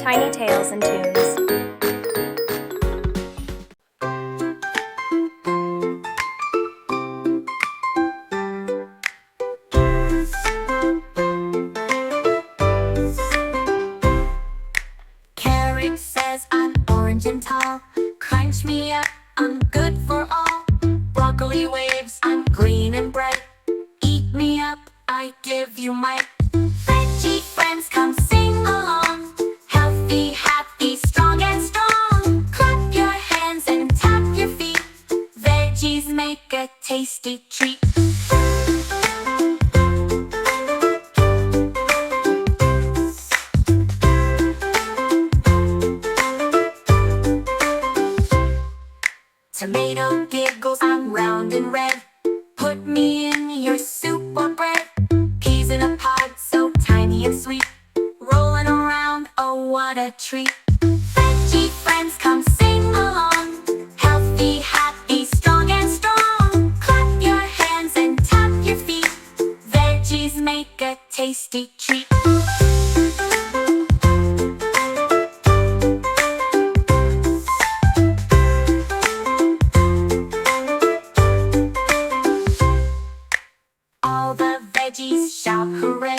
tiny tales and tunes. Carrot says I'm orange and tall. Crunch me up, I'm good for all. Broccoli waves, I'm green and bright. Eat me up, I give you might. Veggie friends, come sing along. Healthy, happy, strong and strong. Clap your hands and tap your feet. Veggies make a tasty treat. Tomato giggles, I'm round and red. Put me in your soup or bread. Peas in a pod, so tiny and sweet. Rolling around, oh what a treat. Veggie friends, come sing along. Healthy, happy, strong and strong. Clap your hands and tap your feet. Veggies make a tasty treat. All the veggies shout hooray.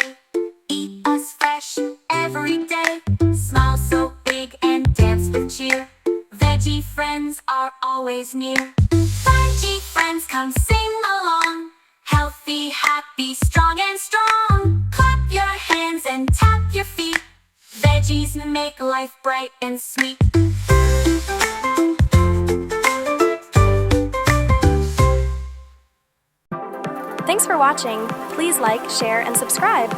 Eat us fresh every day. Smile so big and dance with cheer. Veggie friends are always near. Veggie friends, come sing along. Healthy, happy, strong and strong. Clap your hands and tap your feet. Veggies make life bright and sweet. Thanks for watching. Please like, share, and subscribe.